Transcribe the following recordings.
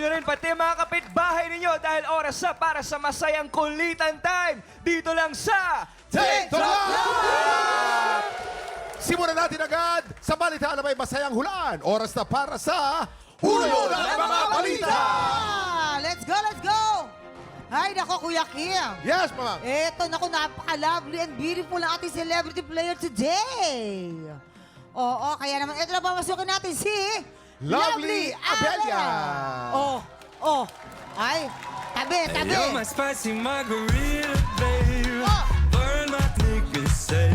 rin pati mga kapitbahay ninyo dahil oras na para sa masayang kulitan time dito lang sa TikTok! Simulan natin agad sa balita na may masayang hulaan. Oras na para sa Hulo ng Mga Balita! Let's go, let's go! Ay, nako, Kuya Kim. Yes, ma'am. Eto, nako, napaka-lovely and beautiful ang ating celebrity player today. Oo, kaya naman, eto na pamasukin natin si... Lovely Abelia. Oh. Ay, tabi. You're my spicy margarita, babe. Oh. Burn my niggas say.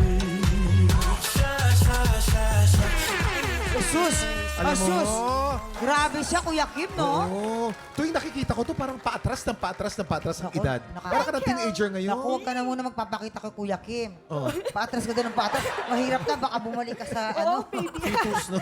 Sus! Alam mo, Sus! Grabe siya, Kuya Kim, no? oh, tuwing nakikita ko to parang paatras ang Naku, edad. Parang ka na teenager ngayon. Naku, huwag ka na muna magpapakita kay Kuya Kim. Oh. Paatras ka doon ng paatras. Mahirap na, baka bumalik ka sa ano. Fetus, no?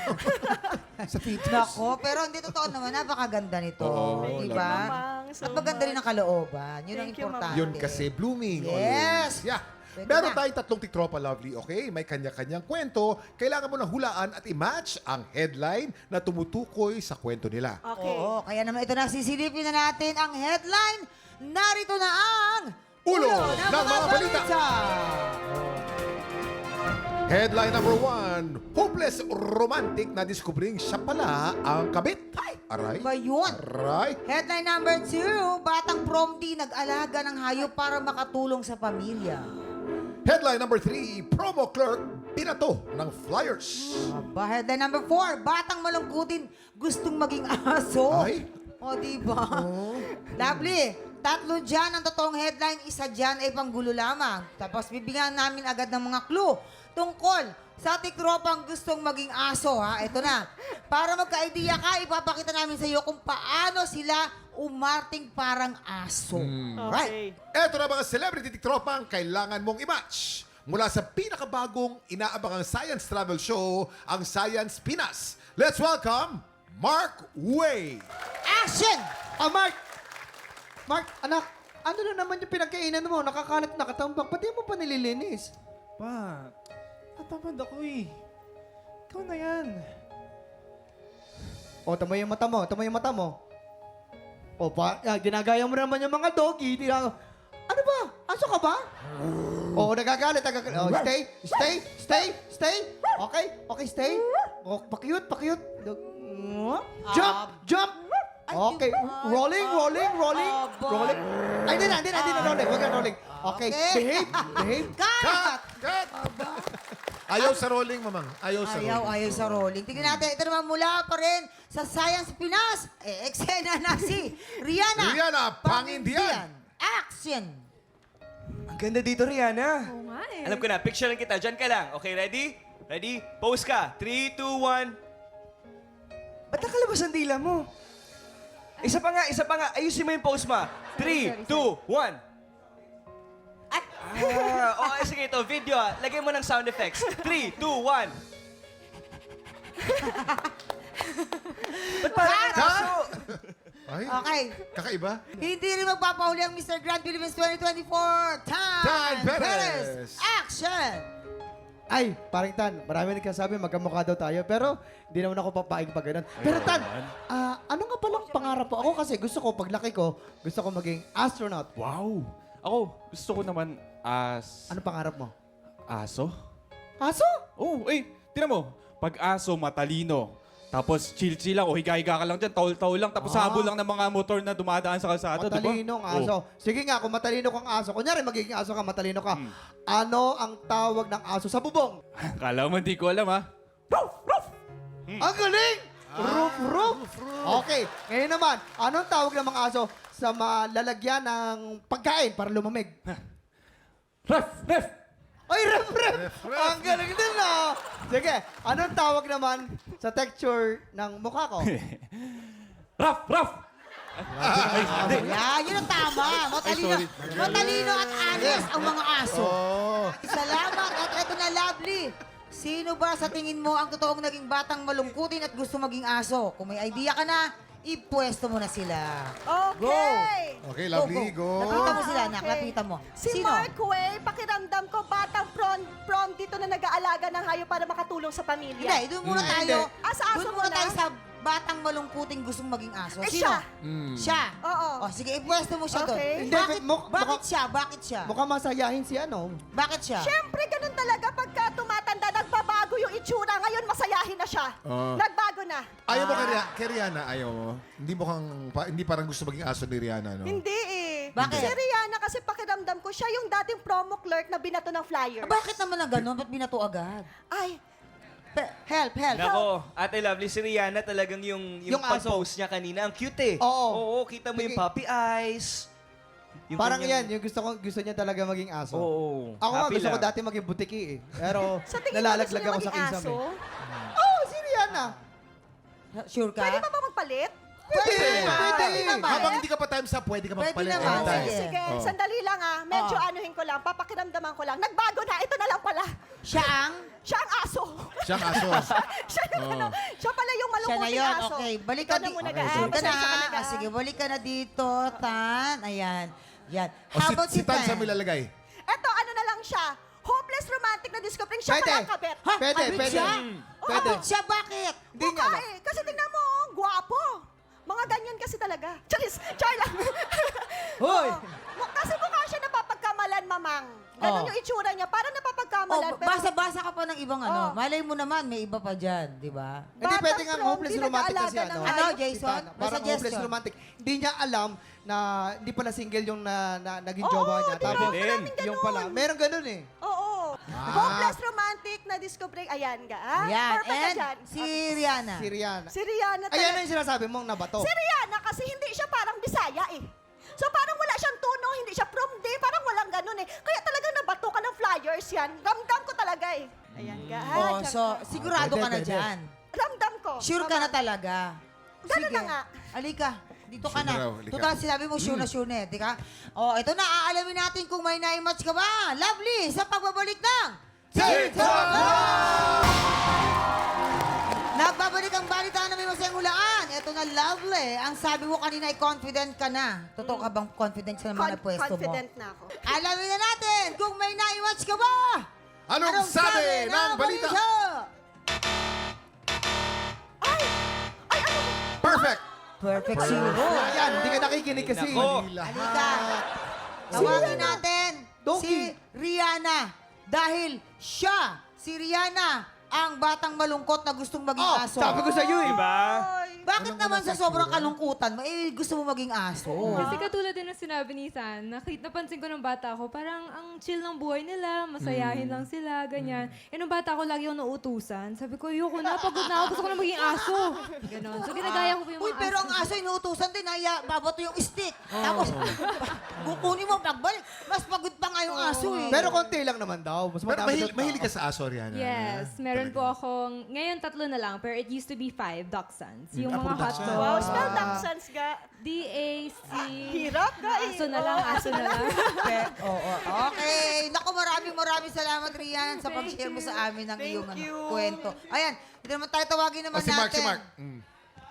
Sa fetus. Nako, pero hindi totoo naman, napakaganda nito. Oo, Di ba? Mamang, so At maganda rin ang kalooban. Yun ang Thank you, importante. Yun kasi blooming. Yes. Always. Yeah. Pwede Meron na. tayong tatlong tiktropa, Lovely, okay? May kanya-kanyang kwento. Kailangan mo na hulaan at i-match ang headline na tumutukoy sa kwento nila. Okay. Oo, kaya naman ito na, sisilipin na natin ang headline. Narito na ang... Ulo ng mga balita. Headline number 1, hopeless romantic na diskubring siya pala ang kabit. Aray. Ba yun? Aray. Headline number 2, batang promdi nag-alaga ng hayop para makatulong sa pamilya. Headline number 3, promo clerk binato ng flyers. Aba, headline number 4, batang malungkutin gustong maging aso. Ay. O, diba? Lovely. Tatlo dyan ang totoong headline, isa dyan ay panggulo lamang. Tapos bibigyan namin agad ng mga clue tungkol sa tikropang gustong maging aso, ha? Ito na. Para magka-idea ka, ipapakita namin sa iyo kung paano sila umarting parang aso. Right. Okay. Eto na mga celebrity tiktropang kailangan mong i-match. Mula sa pinakabagong inaabangang science travel show, ang Science Pinas. Let's welcome Mark Way. Action! Mark, anak, ano na naman yung pinagkainan mo? Nakakalat na katambak. Pati mo pa nililinis. Pa, tatamad ako eh. Ikaw na yan. O, tama yung mata mo. Tama yung mata mo. O, ginagaya mo naman yung mga doggy. Ano ba? Aso ka ba? O, nagagalit. O, stay. Okay, stay. O, pa-cute. Jump! Okay, rolling. Aba. Ay, hindi na rolling. Huwag na rolling. Okay, Okay. behave. Cut! Cut! Ayaw sa rolling, mamang. Ayaw sa rolling. Ayaw sa rolling. Tingnan natin, ito naman mula pa rin sa Science Pinas. Eksena na si Rihanna. Rihanna Pangindian. Action! Ang ganda dito, Rihanna. Oo nga eh. Alam ko na, picture lang kita. Diyan ka lang. Okay, ready? Ready? Pose ka. 3, 2, 1. Ba't nakalabas ang dila mo? Isa pa nga. Ayusin mo yung pose mo. 3, 2, 1. Okay, sige ito. Video ah. Lagay mo ng sound effects. 3, 2, 1. Ba't parang ang aso? Ay, Okay. kakaiba. Hindi rin magpapahuli ang Mr. Grand Philippines 2024. Tan Perez. Action! Ay, paring Tan, marami nagkasabi magkamukha daw tayo, pero hindi naman ako papaig pag ganun. Pero Tan, ano nga palang pangarap mo? Ako kasi gusto ko, paglaki ko, gusto ko maging astronaut. Wow! Ako, gusto ko naman Ano pangarap mo? aso. Aso? Oh, tinan mo. Pag aso, matalino. Tapos chill-chill lang o higa-higa ka lang dyan, taul-taul lang. Tapos habol lang ng mga motor na dumadaan sa kalsada, di ba? Matalinong aso. Sige nga, kung matalino kang aso, kunyari magiging aso ka, matalino ka. Ano ang tawag ng aso sa bubong? Kala mo, hindi ko alam ha. Ang galing! Roof. Okay, ngayon naman, anong tawag ng mga aso sa malalagyan ng pagkain para lumamig? Ref! Ay, ref! Ang galing din, no? Sige, anong tawag naman sa texture ng mukha ko? Raf! Yan, yun ang tama. Matalino at honest ang mga aso. Oh. Salamat at eto na, Lovely. Sino ba sa tingin mo ang totoong naging batang malungkutin at gusto maging aso? Kung may idea ka na, ipwesto mo na sila. Okay. Okay, Lovely, go. Lapitan mo sila, anak. Lapitan mo. Si Sino? Mark Way, pakiramdam ko batang prom dito na nag-aalaga ng hayop para makatulong sa pamilya. Hindi, doon muna tayo. Sa aso Doon muna muna? tayo sa batang malungkuting gustong maging aso? Eh, Sino? siya. Siya? Oo. O, sige, ipwesto mo siya doon. Okay. Hindi, Bakit, muk- bakit mukhang- siya? Bakit siya? Mukhang masayahin si ano. Bakit siya? Siyempre, ganun talaga pagka tumatanda, nagbabago yung itsura. Ngayon, masayahin na siya. Ah. Nagbago na. Ayaw mo kay Rihanna, ayaw mo. Hindi parang gusto maging aso ni Rihanna, no? Hindi eh. Bakit? Si Rihanna kasi pakiramdam ko, siya yung dating promo clerk na binato ng flyers. Bakit naman na gano'n? Ba't binato agad? Ay, Help, help. Nako, Ate Lovely, si Rihanna talagang yung Yung aso. pag-post niya kanina. Ang cute eh. Oo. Kita mo yung Sige. puppy eyes. Yung Parang kanyang- yan, yung gusto niya talaga maging aso. Oo. Ako nga, Happy gusto ko lang. dati maging butiki eh. Pero sa tingin mo gusto nalalaglag niya ako maging sa kinsam aso? eh. Oh, si Rihanna. Sure ka? Pwede pa ba magpalit? Pwede naman. Habang hindi ka pa time's up, pwede ka Pwede magpalit naman, anytime. sige. Sige, Oh. sandali lang Medyo Oo. anuhin ko lang, papakiramdaman ko lang. Nagbago na, ito na lang pala. Siya ang? Siya ang aso. Siyang aso. siya yung Oo. siya pala yung Siya na malungkuting yun. aso. Okay, balik Ikaw ka na muna, Okay, Gaan. sure. Ka na. Pasensya ka na, Gaan. Sige, balik ka na dito, Tan. Ayan. Yan. O, How about si Tan sa Tan? milalagay. Eto, ano na lang siya. Hopeless romantic na discovering siya Pwede. pala ang kabet. Ha? Pwede, Abit pwede. siya? Pwede. Abit siya, bakit? Hindi niya Mukha alam. eh. Kasi tingnan mo, gwapo. Mga ganyan kasi talaga. Charis, char lang. Hoy! Oo. Kasi mukha siya napapagkamalan, mamang. Ganun Oo. yung itsura niya. Parang napapagkamalan. Oh, basa-basa ka pa ng ibang Oh. ano. Malay mo naman, may iba pa dyan, di ba? Hindi Batang pwede nga from, hopeless di romantic kasi nag-aalaga ano. ng Ano, hayop. Jason? Si Tan, May parang hopeless suggestion. romantic. Hindi niya alam na hindi pala single yung naging Oo, jowa niya. di ba? Tapos, Maraming yung ganun. pala. Meron ganun eh. Oo. Hopeless romantic na discovering. Ayan ka. Yan. Perfect ka And dyan. si Rihanna. Si Rihanna. Si Rihanna Ayan na talaga. yung sinasabi mong nabato. Si Rihanna kasi hindi siya parang Bisaya eh. So parang wala siyang tono, hindi siya from day, parang walang ganun eh. Kaya talaga nabato ka ng flyers yan. Ramdam ko talaga eh. Ayan ka. Oh, Diyan so ka. sigurado Pwede, ka na pwede. dyan. Ramdam ko. Sure ka na talaga. Ganun Sige. na nga. Halika. Dito ka Sure na na. raw, halika. Total, sinabi mo sure na sure na eh. Di ka? Oh, ito na. Aalamin natin kung may na-match ka ba. Lovely, sa pagbabalik ng TikTok! Nagbabalik ang balita na may masayang hulaan. Ito na, Lovely. Ang sabi mo kanina ay confident ka na. Totoo ka bang confident sa mga pwesto mo? Confident na ako. Alamin na natin kung may na-match ka ba. Anong sabi ng balita? Perfect! Perfect zero. Ayan, hindi ka nakikinig kasi. Nako. Halika. Tawagin natin Donkey. si Rihanna. Dahil siya, si Rihanna, ang batang malungkot na gustong maging Oh, aso. sabi ko sa iyo eh. Diba? Bakit naman sa sobrang kalungkutan mo, gusto mo maging aso? Kasi katulad din ng sinabi ni San, napansin ko ng bata ko, parang ang chill ng buhay nila, masayahin lang sila, ganyan. Eh, nung bata ko, lagi ako nauutusan. Sabi ko, ayoko na, pagod na ako, gusto ko na maging aso. Ganon. So, ginagaya ko po yung Uy, mga pero ang aso inuutusan din, babato yung stick. Tapos, kukunin mo, pagbalik. Mas pagod pa nga yung aso eh. Pero konti lang naman daw. Mas Pero madami daw mahilig tao. ka sa aso, Rihanna. Yes, meron po akong, ngayon 3 na lang, pero it used to be 5 dachshunds. Yung mga hot dachshund. dogs. Wow, spell Dachshunds ga. D-A-C. Hirap ga eh. Aso na lang, aso na lang. Okay. Naku, maraming salamat, Rian, sa pag-share mo sa amin ng iyong kwento. Ayan, dito naman tayo tawagin naman Si Mark, natin. si Mark.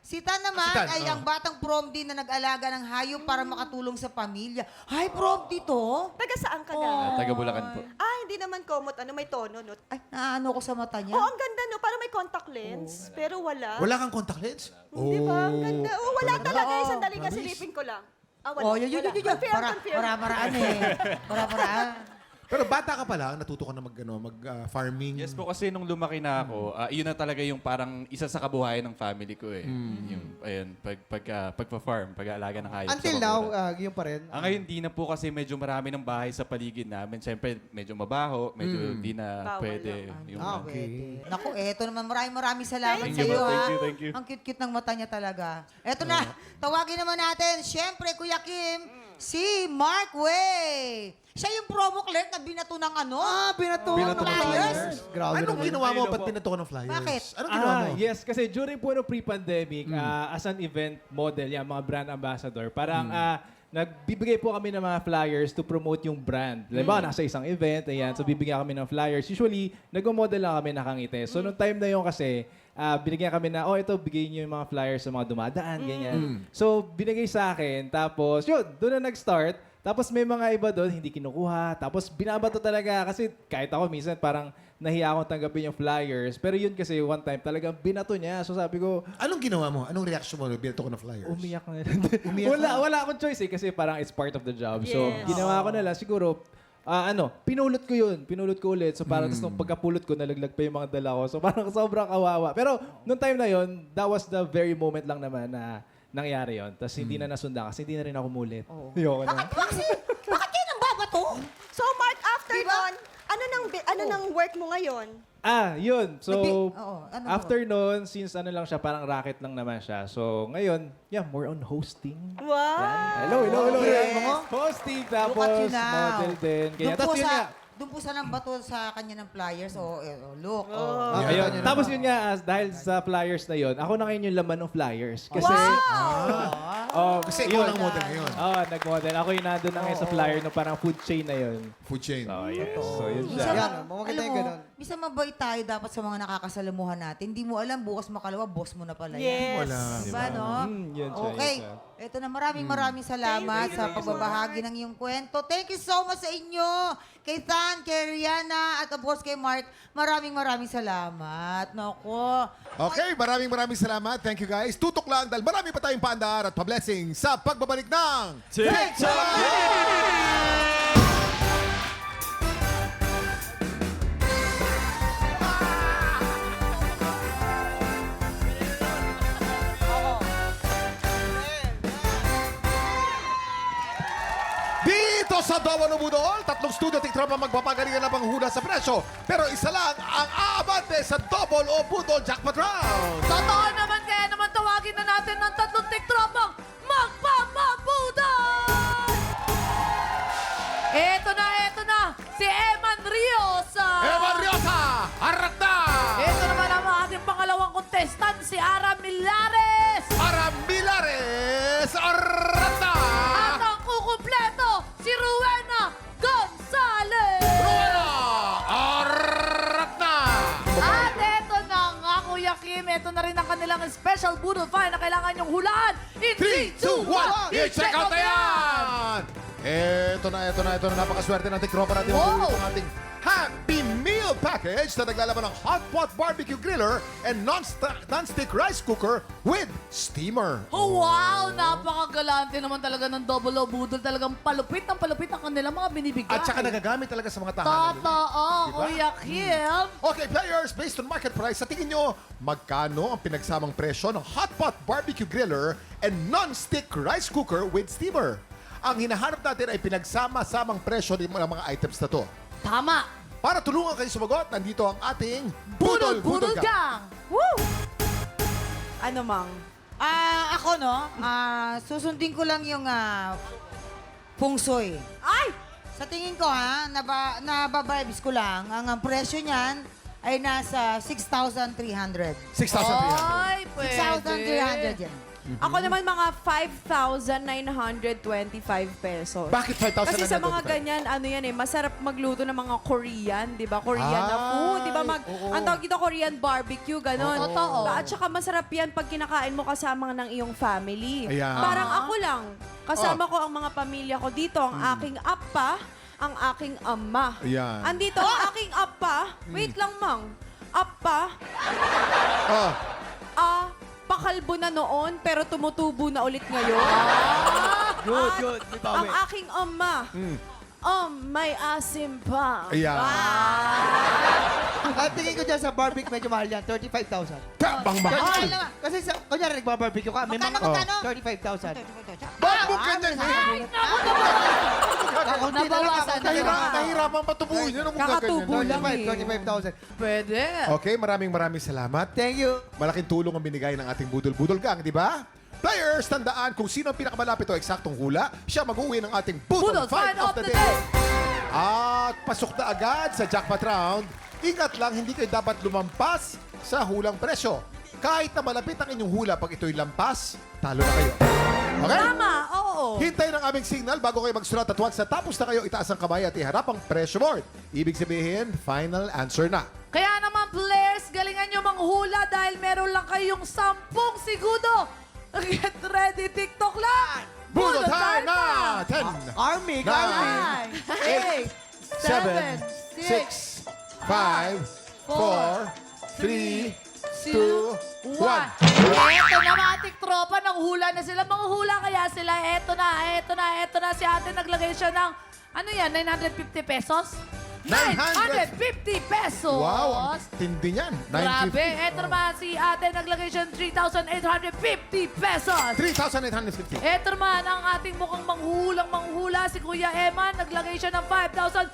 Si Tan naman Si Tan, ay oh. ang batang prom din na nag-alaga ng hayop para makatulong sa pamilya. Hay, prom dito? Taga saan ka ga? Taga Bulacan po. Hindi naman komot. Ano, may tono, no? Ay, naano ko sa mata niya. Oh, ang ganda, no? Parang may contact lens. Pero wala. Wala kang contact lens? Di ba? Ang ganda. Oh, wala talaga. Oo, Sandali nga, promise. silipin ko lang. Wala. Oh, yun. Confirm, confirm. Para-paraan eh. Para-paraan. Pero bata ka pa lang, natuto ka na mag-farming. Yes po, kasi nung lumaki na ako, yun na talaga yung parang isa sa kabuhayan ng family ko eh. Yung, ayun, pagpa-farm, pag-aalaga ng hayop. Until sa now, bakuran. yun pa rin. Ngayon, di na po kasi medyo marami ng bahay sa paligid namin. Siyempre, medyo mabaho, medyo di na Bawal pwede. Yung, Okay. Naku, eto naman. Maraming salamat Thank sa you, iyo, thank ha? you, thank you. Ang cute-cute ng mata niya talaga. Eto na, tawagin naman natin, syempre, Kuya Kim, si Mark Way. Siya yung promo clerk na binato ng ano? Binato Binato ng ng flyers. flyers. Grabe Anong naman. ginawa mo? Ba't pinato ka ng flyers? Bakit? Anong ginawa mo? Yes, kasi during po no pre-pandemic, as an event model, yan, mga brand ambassador, parang nagbibigay po kami ng mga flyers to promote yung brand. Diba, nasa isang event, ayan, so bibigyan kami ng flyers. Usually, nag-model lang kami nakangiti. So, nung time na yun kasi, binigyan kami na, ito, bigay niyo yung mga flyers sa mga dumadaan, ganyan. So, binigay sa akin, tapos, yun, doon na nag-start. Tapos may mga iba doon, hindi kinukuha. Tapos binabato talaga. Kasi kahit ako minsan parang nahiya akong tanggapin yung flyers. Pero yun kasi one time talagang binato niya. So sabi ko, Anong ginawa mo? Anong reaction mo? Binato ko ng flyers. umiyak na wala akong choice eh. Kasi parang it's part of the job. So ginawa ko na lang. Siguro, pinulot ko yun. Pinulot ko ulit. So parang nung pagkapulot ko, nalaglag pa yung mga dala ko. So parang sobrang kawawa. Pero nung time na yun, that was the very moment lang naman na nangyari yun. Tapos hindi na nasundan kasi hindi na rin ako mulit. Ayoko na. Bakit yun ang babato? So, Mark, after nun, ano nang work mo ngayon? Yun. So, ano after nun, since lang siya, parang racket lang naman siya. So, ngayon, more on hosting. Wow! Hello. Yes. Hosting, Look at tapos you now. model din. Kaya, tapos yun nga. Doon po sa nang bato sa kanya ng flyers. Look. Ayun. Tapos yun nga, dahil sa flyers na yun, ako na ngayon yung laman ng flyers. Kasi, Kasi ikaw lang model ngayon. nag-model. Ako yung nandun na ngayon sa flyer no parang food chain na yun. Food chain. Yes. So, yun siya. Minsan, Yan, maganda alam yung mo, ganun. minsan mabait tayo dapat sa mga nakakasalamuhan natin. Hindi mo alam, bukas makalawa, boss mo na pala yan. Yes. Wala. Diba, no? Yun siya, Okay. yun siya. Ito na, maraming salamat sa pagbabahagi ng iyong kwento. Thank you so much sa inyo. Kay Than, kay Rihanna, at of course kay Mark. Maraming salamat. Nako. Okay, maraming salamat. Thank you guys. Tutok lang dahil marami pa tayong paandar at pa-blessing sa pagbabalik ng TikTok! Dito sa Dawa ng Budol, 3 studio tiktropa magpapagalingan na panghula sa presyo. Pero isa lang ang aabante sa double o budol jackpot round. Totoo naman, kaya naman tawagin na natin ng 3 tiktropang magpapabudol! Eto na, si Eman Riosa! Evan Riosa, harap na! Eto naman ang ating pangalawang contestant, si Ara Milares! Para Milares, harap na! At ang kukumpleto, si Rowena Gonzalez! Rueda, harap na! At eto na nga, Kuya Kim, eto na rin ang kanilang special budol find na kailangan yung hulaan. In 3, 2, 1, i-check out na yan! Ito na. Napakaswerte ng tiktropa natin. Wow! Ang ating Happy Meal Package na naglalaman ng hot pot barbecue griller and non-stick rice cooker with steamer. Oh, wow! Napakagalante naman talaga ng double o budol. Talagang palupit ang kanilang mga binibigay. At saka nagagamit talaga sa mga tahanan. Totoo, Diba? Kuya Kim. Okay, players, based on market price, sa tingin nyo, magkano ang pinagsamang presyo ng hot pot barbecue griller and non-stick rice cooker with steamer? Ang hinahanap natin ay pinagsama-samang presyo ng mga items na to. Tama. Para tulungan kayo sumagot, nandito ang ating Budol Gang. Gang. Woo! Ano, Mang? Ako, no? Susundin ko lang yung feng shui. Ay! Sa tingin ko, nababibes ko lang. Ang presyo niyan ay nasa 6,300. 6,300. Ay, pwede. 6,300 yan. Ako naman mga 5,925 pesos. Bakit 5,000? Kasi sa mga ganyan, masarap magluto ng mga Korean, di ba? Korean na food, di ba? Ang tawag dito, Korean barbecue, gano'n. Totoo. At saka masarap yan pag kinakain mo kasama ng iyong family. Ayan. Parang ako lang, kasama ko ang mga pamilya ko dito, ang aking apa, ang aking ama. Ayan. Andito ang aking apa, wait lang, Mang. Apa, Oh, pakalbo na noon, pero tumutubo na ulit ngayon. Good. May bawi. Ang aking ama, may asim pa. ayan. At tingin ko dyan sa barbecue, medyo mahal yan. 35,000. Bang mahal. Kasi kunyari nagbabarbecue ka, may mga... Magkano? 35,000. Bakit mo ganyan? Kakunti na lang, kakunti na lang. Nahirapan patubuhin yun. Kakatubo lang eh. 35,000. Pwede. Okay, maraming salamat. Thank you. Malaking tulong ang binigay ng ating Budol Gang, di ba? Players, tandaan kung sino ang pinakamalapit o eksaktong hula, siya mag-uwi ng ating Budol Fight of the Day. At pasok na agad sa jackpot round. Ingat lang, hindi kayo dapat lumampas sa hulang presyo. Kahit na malapit ang inyong hula, pag ito'y lampas, talo na kayo. Okay? Tama, oo. Hintayin ang aming signal bago kayo magsulat at once natapos na kayo, itaas ang kamay at iharap ang pressure board. Ibig sabihin, final answer na. Kaya naman, players, galingan nyo manghula dahil meron lang kayong 10 segundo. Get ready, TikTok lang! Budol time na! 10, Army, 9, Army. 8, 7, 6, 5, 4, 3, 2, 1. Eto na mga tiktropa, nang hula na sila. Mga hula kaya sila. Eto na. Si ate naglagay siya ng, ano yan, 950 pesos? 950 pesos! Wow, ang tindi niyan. Grabe. Eto naman si ate naglagay siya ng 3,850 pesos. 3,850. Eto naman ang ating mukhang manghulang-manghula, si Kuya Eman. Naglagay siya ng 5,500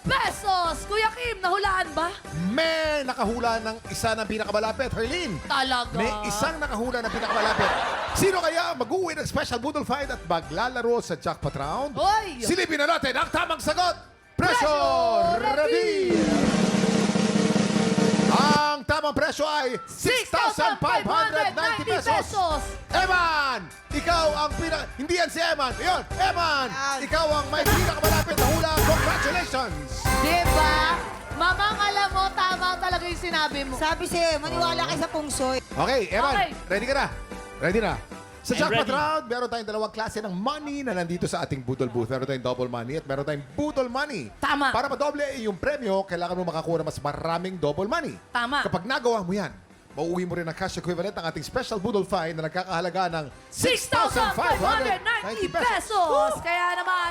pesos. Kuya Kim, nahulaan ba? May nakahula ng isa ng pinakamalapit, Herlene. Talaga. May isang nakahula ng pinakamalapit. Sino kaya mag-uwi ng special Budol Fight at maglalaro sa jackpot round? Hoy! Silipin na natin ang tamang sagot. Presyo reveal! Ang tamang presyo ay 6,590 pesos. Eman! Ikaw ang Hindi yan si Eman. Ayun, Eman! Ikaw ang may pinakamalapit na hula. Congratulations! Diba? Mamang alam mo, tama talaga yung sinabi mo. Sabi siya, maniwala kayo sa pungsoy. Okay, Eman, Okay. ready ka na? Ready na? Sa I'm jackpot ready. round, meron tayong dalawang klase ng money na nandito sa ating Budol booth. Meron tayong double money at meron tayong Budol money. Tama. Para madoble yung premyo, kailangan mo makakuha ng mas maraming double money. Tama. Kapag nagawa mo yan, mauuwi mo rin ang cash equivalent ng ating special Budol fine na nagkakahalaga ng 6,590 pesos. Kaya naman,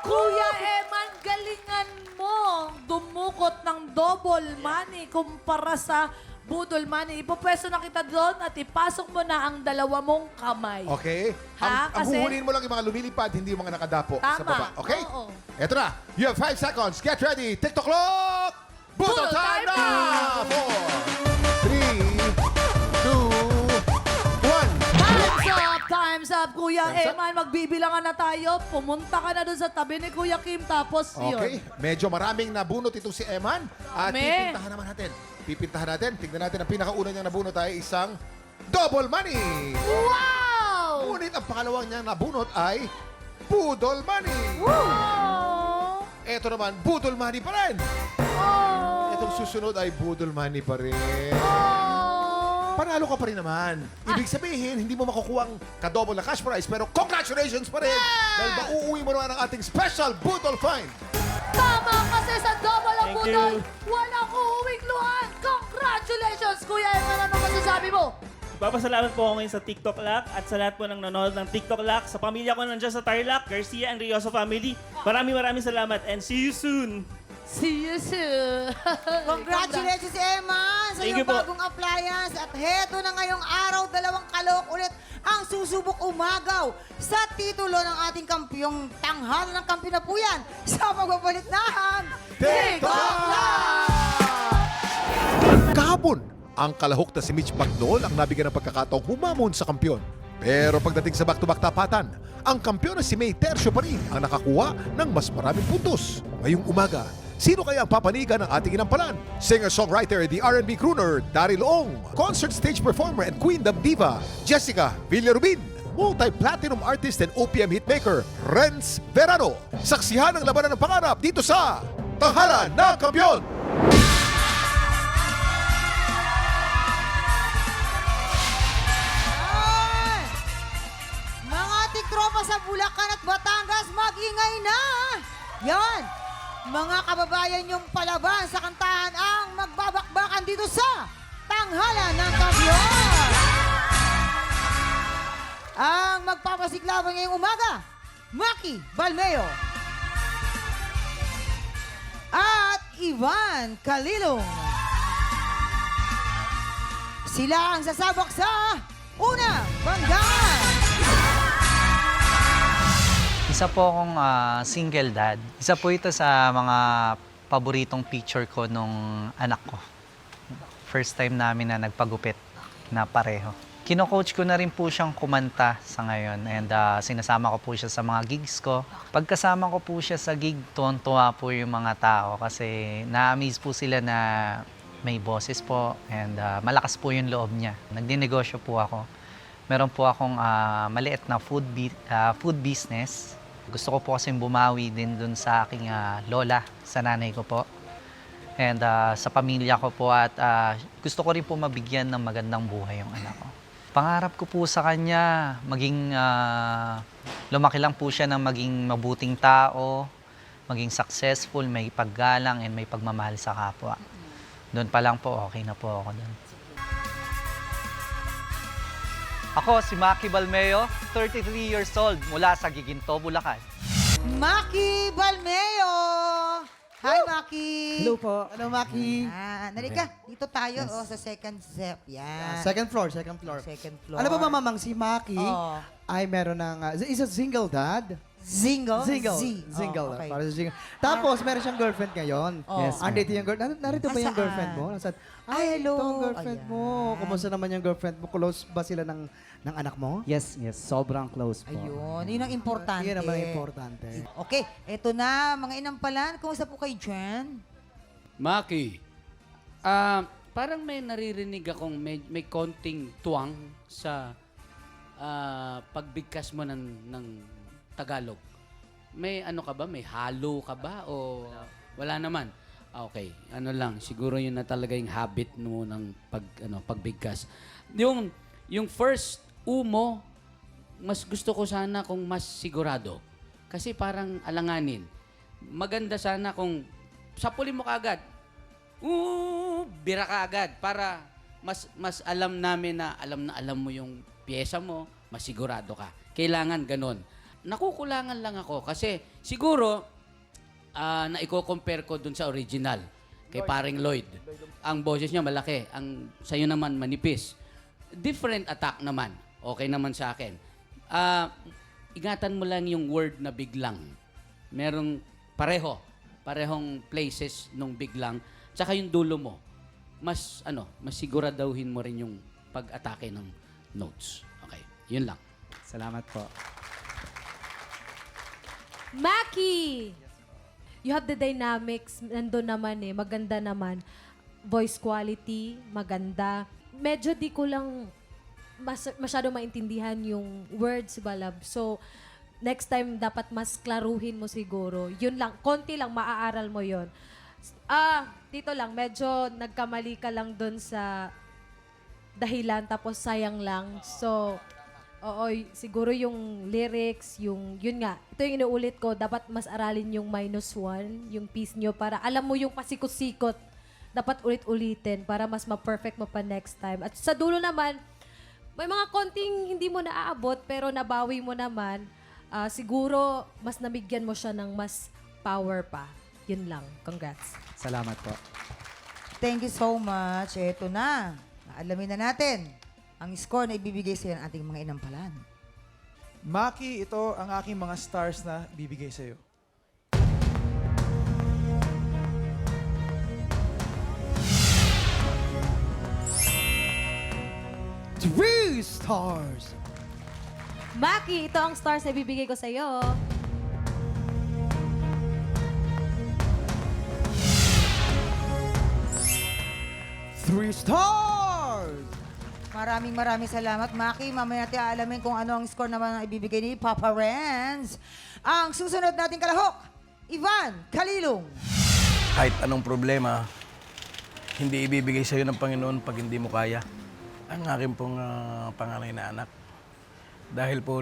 Kuya Eman, galingan mo dumukot ng double money kumpara sa budol money. Ipopwesto na kita doon at ipasok mo na ang dalawa mong kamay. Okay? Ha? Ang Kasi- huhulihin mo lang yung mga lumilipad, hindi yung mga nakadapo sa Tama. baba. Okay? Oo. Eto na. You have 5 seconds. Get ready. TikTok clock! Budol Budol time time na! 4, 3, 2, 1. Time's up, Kuya Time's up. Eman. Magbibilangan na tayo. Pumunta ka na doon sa tabi ni Kuya Kim. Tapos Okay. yun. Medyo maraming nabunot itong si Eman. At Dami. pipintahan naman natin. Pipintahan natin. Tignan natin ang pinakauna niyang nabunot ay isang double money. Wow! Ngunit ang pangalawang niyang nabunot ay budol money. Oh! Ito naman, budol money pa rin. Oh! Itong susunod ay budol money pa rin. Oh! Panalo ka pa rin naman. Ibig sabihin, hindi mo makukuha ang kadouble na cash prize, pero congratulations pa rin. Dahil mauuwi mo naman ang ating special budol fine. Tama kasi sa double ang Thank budol, you. walang uuwing luhan. Congratulations, Kuya Eman. Ano masasabi mo? Papasalamat po ako ngayon sa TikTok Lock at sa lahat po ng nanonood ng TikTok Lock. Sa pamilya ko nandiyan sa Tarlac, Garcia and Rioso family. Maraming salamat and see you soon! See you soon. Congratulations, Emma, sa Thank iyong you po. bagong appliance. At heto na ngayong araw, dalawang kalok ulit ang susubok umagaw sa titulo ng ating kampyong tanghal ng kampiyon na po yan sa pagbabalik ng TikTok Kahapon, ang kalahok na si Mitch Bagnol ang nabigyan ng pagkakataong humamon sa kampyon. Pero pagdating sa back-to-back tapatan, ang kampyon na si May Tercio pa rin ang nakakuha ng mas maraming puntos. Ngayong umaga, sino kaya ang papanigan ng ating inampalan? Singer-songwriter, the R&B crooner, Daryl Ong. Concert stage performer and queen of diva, Jessica Villarubin. Multi-platinum artist and OPM hitmaker, Renz Verano. Saksihan ang labanan ng pangarap dito sa Tanghalan ng Kampyon! Ay! Mga tiktropa sa Bulacan at Batangas, mag-ingay na! Yan! Mga kababayan yung palaban sa kantahan ang magbabakbakan dito sa Tanghalan ng Kampiyon! Ang magpapasiklaban ngayong umaga, Maki Balmeo at Ivan Calilong. Sila ang sasabak sa unang banggaan. Isa po akong single dad. Isa po ito sa mga paboritong picture ko nung anak ko. First time namin na nagpagupit na pareho. Kino-coach ko na rin po siyang kumanta sa ngayon and sinasama ko po siya sa mga gigs ko. Pagkasama ko po siya sa gig, tuwang-tuwa po yung mga tao kasi na-amaze po sila na may boses po and malakas po yung loob niya. Nagdinegosyo po ako. Meron po akong maliit na food business. Gusto ko po kasing bumawi din dun sa aking lola, sa nanay ko po. And sa pamilya ko po at gusto ko rin po mabigyan ng magandang buhay yung anak ko. Pangarap ko po sa kanya, maging lumaki lang po siya ng maging mabuting tao, maging successful, may paggalang, and may pagmamahal sa kapwa. Doon pa lang po, okay na po ako doon. Ako si Maki Balmeo, 33 years old, mula sa Giginto, Bulacan. Maki Balmeo! Hi, Maki! Hello po. Hello, Maki. Nalika, dito tayo sa second step. Yan. Second floor, second floor. Second floor. Alam mo ba, Mamang, si Maki Oo. ay meron ng... is a single dad? Single? Single. Z. Single. Okay. Para sa single. Tapos, meron siyang girlfriend ngayon. Oh. Yes, Andito yung girlfriend. Narito ba yung Nasaan? girlfriend mo? Nasaan? Ay, hello. Ito ang girlfriend mo. Ayan. Kumusta naman yung girlfriend mo? Close ba sila ng anak mo? Yes, sobrang close po. Ayun, yun ang importante. Yun naman ang importante. Okay, eto na, mga inampalan. Kumusta po kayo dyan? Maki, parang may naririnig akong may konting tuwang sa pagbigkas mo ng Tagalog. May ano ka ba? May halo ka ba? O wala naman? Okay, ano lang. Siguro yun na talaga yung habit mo ng pagbigkas. Yung first mo, mas gusto ko sana kung mas sigurado. Kasi parang alanganin. Maganda sana kung sapulin mo kaagad. Bira ka agad para mas alam namin na alam mo yung pyesa mo, mas sigurado ka. Kailangan ganon. Nakukulangan lang ako kasi siguro na i-compare ko dun sa original kay paring Lloyd. Ang boses niya malaki, ang sayo naman manipis. Different attack naman. Okay naman sa akin. Ingatan mo lang yung word na biglang. Merong parehong places nung biglang, tsaka yung dulo mo. Mas siguraduhin mo rin yung pag-atake ng notes. Okay, yun lang. Salamat po. Maki! You have the dynamics, nandun naman maganda naman. Voice quality, maganda. Medyo di ko lang masyado maintindihan yung words, Balab. So, next time, dapat mas klaruhin mo siguro. Yun lang, konti lang, maaaral mo yun. Dito lang, medyo nagkamali ka lang dun sa dahilan, tapos sayang lang. So, oo, siguro yung lyrics, yun nga, ito yung inuulit ko, dapat mas aralin yung -1, yung piece nyo, para alam mo yung pasikot-sikot, dapat ulit-ulitin para mas ma-perfect mo pa next time. At sa dulo naman, may mga konting hindi mo naaabot, pero nabawi mo naman, siguro mas nabigyan mo siya ng mas power pa. Yun lang. Congrats. Salamat po. Thank you so much. Eto na. Alamin na natin ang score na ibibigay sa ng ating mga inampalan. Maki, ito ang aking mga stars na bibigay sa'yo. Three stars! Maki, ito ang stars na ibibigay ko sa'yo. Three stars! Maraming salamat, Maki. Mamaya natin aalamin kung ano ang score naman ang ibibigay ni Papa Renz. Ang susunod nating kalahok, Ivan Kalilong. Kahit anong problema, hindi ibibigay sa'yo ng Panginoon pag hindi mo kaya. Ang akin pong panganay na anak. Dahil po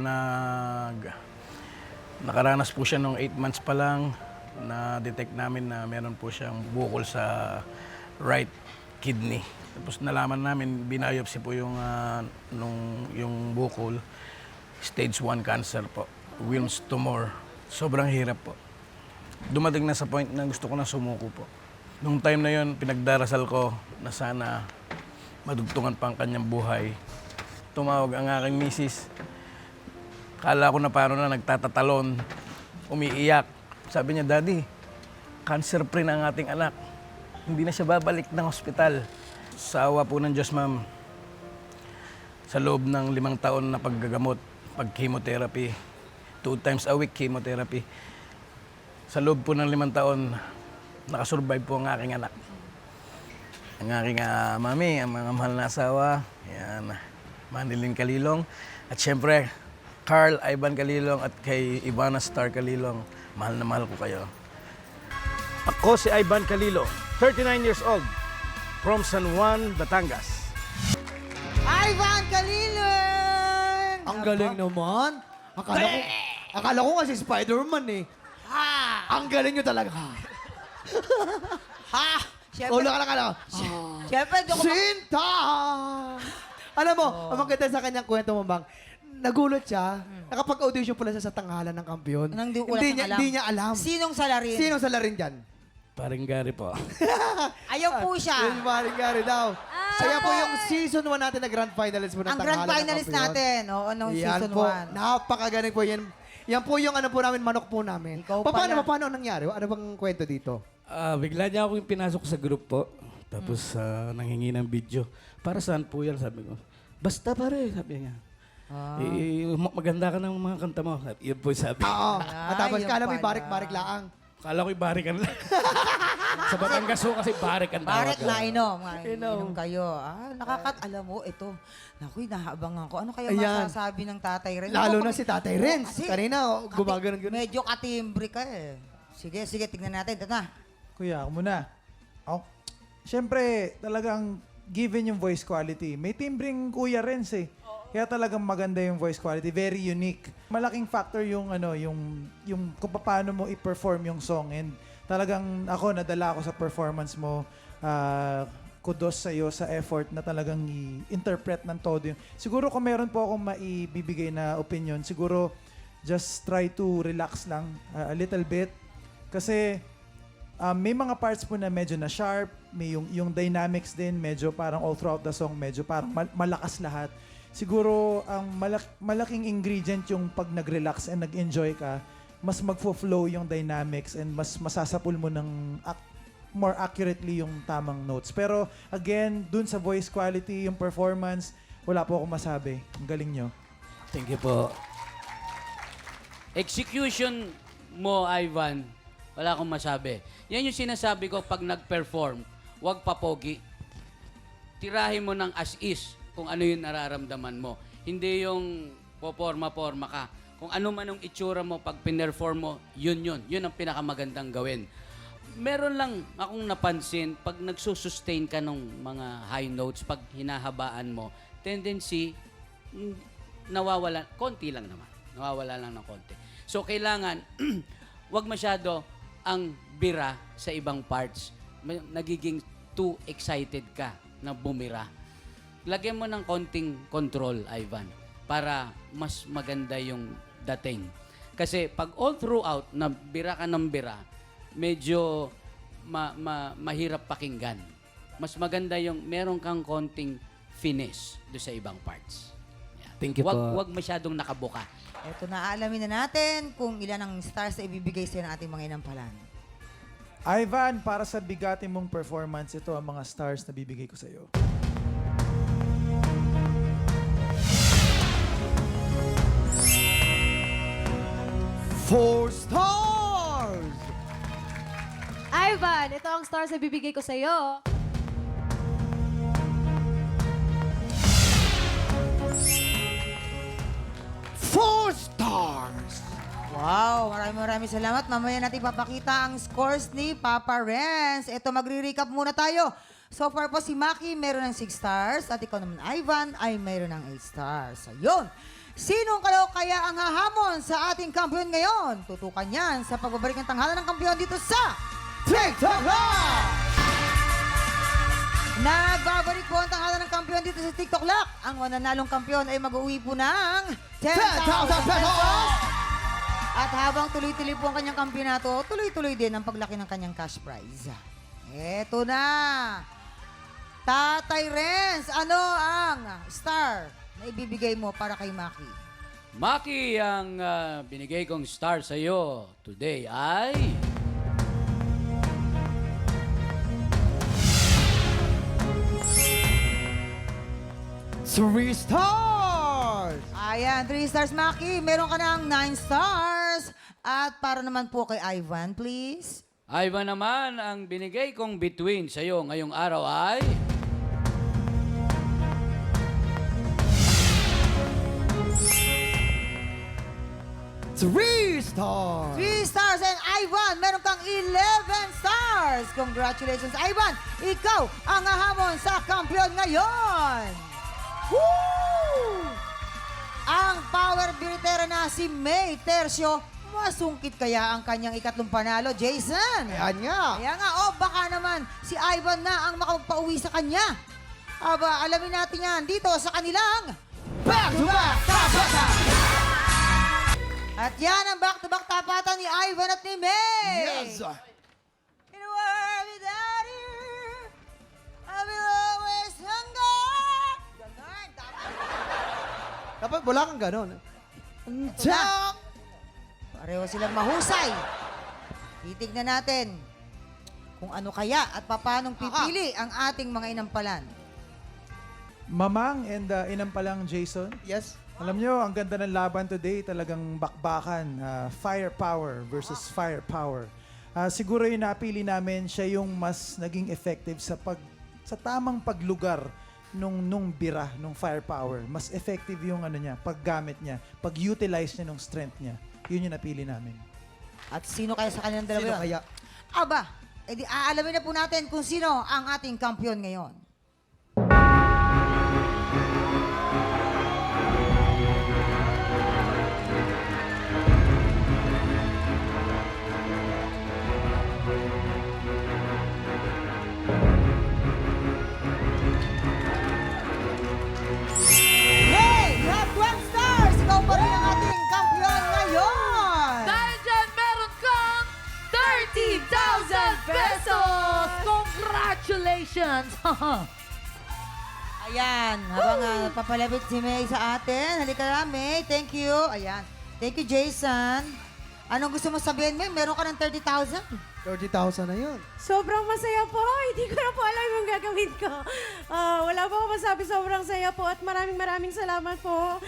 nakaranas po siya nung 8 months pa lang, na-detect namin na meron po siyang bukol sa right kidney. Tapos nalaman namin, binayopsi po yung bukol, stage 1 cancer po, Wilms tumor. Sobrang hirap po. Dumating na sa point na gusto ko na sumuko po. Nung time na yon, pinagdarasal ko na sana madugtungan pa ang kanyang buhay. Tumawag ang aking misis. Kala ko na paano na nagtatatalon, umiiyak. Sabi niya, Daddy, cancer-free na ang ating anak. Hindi na siya babalik ng ospital. Sa awa po ng Diyos, ma'am, sa loob ng 5 taon na paggagamot, pag-chemotherapy, 2 times a week chemotherapy, sa loob po ng 5 taon, nakasurvive po ang aking anak. Ang aking mami, ang mga mahal na asawa, yan, Manilyn Kalilong, at syempre, Carl Ivan Kalilong at kay Ivana Star Kalilong, mahal na mahal ko kayo. Ako si Ivan Kalilong, 39 years old, from San Juan, Batangas. Ivan Kalilen! Ang galing naman. Akala ko nga si Spider-Man eh. Ang galing nyo talaga. Ha! Siyempre, Ulo ka lang, ano? siyempre, di ko Sinta! Alam mo, ang maganda sa kanyang kwento mo, Bang, nagulat siya. Nakapag-audition pala siya sa tanghalan ng kampiyon. Nang di ko alam. Hindi niya alam. Sinong salarin? Sinong salarin dyan? Paring Gary po. Ayaw po siya. Yes, Maring Gary daw. Kaya po yung season 1 natin na grand finalist po ng Ang tanghalan grand ng finalist kampiyon. natin. Oo, nung Yan season po. 1. Napakagaling po yan. Yan po yung ano po namin, manok po namin. Ikaw Paano pala. ang nangyari? Ano bang kwento dito? Bigla niya ako yung pinasok sa group po. Tapos nanghingi ng video. Para saan po yan? Sabi ko. Basta pare, sabi niya. Maganda ka ng mga kanta mo. Yun po sabi. Oo. Matapos yun kala mo pala. barik-barik laang. Kala ko'y barikan lang. Sa Batangas ho kasi barikan tawag. Barik na inom. Inom. Inom kayo. Alam mo, ito. Naku, nahabangan ko. Ano kaya Ayan. masasabi ng tatay Renz? Lalo Ako, na si Tatay Renz. Kasi- Kanina, gumagano'n. Medyo katimbre ka eh. Sige, tignan natin. Ito na. Kuya, ako muna. Siyempre, talagang given yung voice quality. May timbring Kuya Renz eh. Kaya talagang maganda yung voice quality. Very unique. Malaking factor yung kung paano mo i-perform yung song. And talagang ako, nadala ako sa performance mo. Kudos sa iyo sa effort na talagang i-interpret ng todo yung... Siguro kung meron po akong maibibigay na opinion, siguro just try to relax lang a little bit. Kasi may mga parts po na medyo na sharp, may yung dynamics din, medyo parang all throughout the song, medyo parang malakas lahat. Siguro ang malaking ingredient yung pag nag-relax and nag-enjoy ka, mas magfo-flow yung dynamics and mas masasapul mo ng more accurately yung tamang notes. Pero again, dun sa voice quality, yung performance, wala po akong masabi. Ang galing nyo. Thank you po. Execution mo, Ivan, wala akong masabi. Yan yung sinasabi ko pag nag-perform, huwag papogi. Tirahin mo ng as is kung ano yung nararamdaman mo. Hindi yung poporma-porma ka. Kung ano man ang itsura mo, pag pinerform mo, yun. Yun ang pinakamagandang gawin. Meron lang akong napansin, pag nagsusustain ka ng mga high notes, pag hinahabaan mo, tendency, nawawala, konti lang naman. Nawawala lang ng konti. So, kailangan, wag masyado ang bira sa ibang parts. Nagiging too excited ka na bumira. Lagyan mo ng konting control, Ivan, para mas maganda yung dating. Kasi pag all throughout, na bira ka ng bira, medyo mahirap pakinggan. Mas maganda yung meron kang konting finish do sa ibang parts. Yeah. Thank you po. Wag masyadong nakabuka. Ito na, alamin na natin kung ilan ang stars na ibibigay sa'yo ng ating mga inampalan. Ivan, para sa bigati mong performance, ito ang mga stars na bibigay ko sa iyo. Four stars! Ivan, ito ang stars na bibigay ko sa'yo. Four stars! Wow, maraming salamat. Mamaya natin ipapakita ang scores ni Papa Renz. Ito, magre-recap muna tayo. So far po si Maki meron ng 6 stars at ikaw naman, Ivan, ay meron ng 8 stars. Ayun. Sinong kaya ang hahamon sa ating kampiyon ngayon? Tutukan yan sa pagbabalik ng tanghalan ng kampiyon dito sa TikTok Lock! Nagbabalik po ang tanghalan ng kampiyon dito sa TikTok Lock. Ang mananalong kampiyon ay mag-uwi po ng 10,000 pesos. At habang tuloy-tuloy po ang kanyang kampiyonato, tuloy-tuloy din ang paglaki ng kanyang cash prize. Eto na. Tatay Renz, ano ang star na ibibigay mo para kay Maki? Maki, ang binigay kong star sa iyo today ay... Three stars! Ayan, 3 stars, Maki. Meron ka ng 9 stars. At para naman po kay Ivan, please. Ivan naman, ang binigay kong bituin sa iyo ngayong araw ay... Three stars! 3 stars. And Ivan, meron kang 11 stars. Congratulations, Ivan. Ikaw ang hahamon sa kampiyon ngayon. Woo! Ang power biritera na si May Tercio, masungkit kaya ang kanyang ikatlong panalo, Jason? Ayan nga. Kaya nga, baka naman si Ivan na ang makapagpauwi sa kanya. Aba, alamin natin yan dito sa kanilang back-to-back tapatan. At yan ang back-to-back tapatan ni Ivan at ni May. Yes. In a world without you, I will always hunger. Ganon, Dapat wala kang ganon. Jack! Pareho silang mahusay. Titignan natin kung ano kaya at paanong pipili ang ating mga inampalan. Mamang and inampalang Jason. Yes. Alam nyo, ang ganda ng laban today, talagang bakbakan. Firepower versus firepower. Siguro yung napili namin, siya yung mas naging effective sa tamang paglugar nung bira, nung firepower. Mas effective yung ano niya, paggamit niya, pag-utilize niya ng strength niya. Yun yung napili namin. At sino kaya sa kanilang dalawa? Sino yun? kaya? Aba, edi aalamin na po natin kung sino ang ating kampiyon ngayon. Hey! You have 12 stars! Ikaw pa rin ang ating kampiyon ngayon! Dahil dyan, meron kang 30,000 pesos! Congratulations! Ayan, habang papalapit si May sa atin. Halika na, May. Thank you. Ayan. Thank you, Jason. Anong gusto mo sabihin, May? Meron ka ng 30,000? 30,000 na yun. Sobrang masaya po. Hindi ko na po alam yung gagawin ko. Wala po ako masabi. Sobrang saya po at maraming salamat po.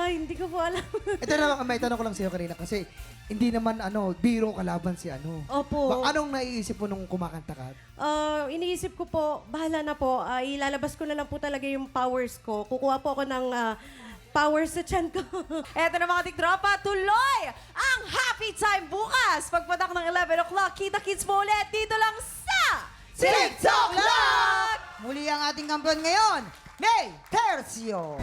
Hindi ko po alam. Ito na, may tanong ko lang sa'yo kanina kasi hindi naman biro kalaban si Opo. Anong naiisip mo nung kumakanta ka? Iniisip ko po, bahala na po. Ilalabas ko na lang po talaga yung powers ko. Kukuha po ako ng powers sa tiyan ko. Eto na mga tiktropa, tuloy ang happy time bukas. Pagpatak ng 11 o'clock, kita-kits mo ulit dito lang sa TikTok Lock! Muli ang ating kampiyon ngayon, May Tercio.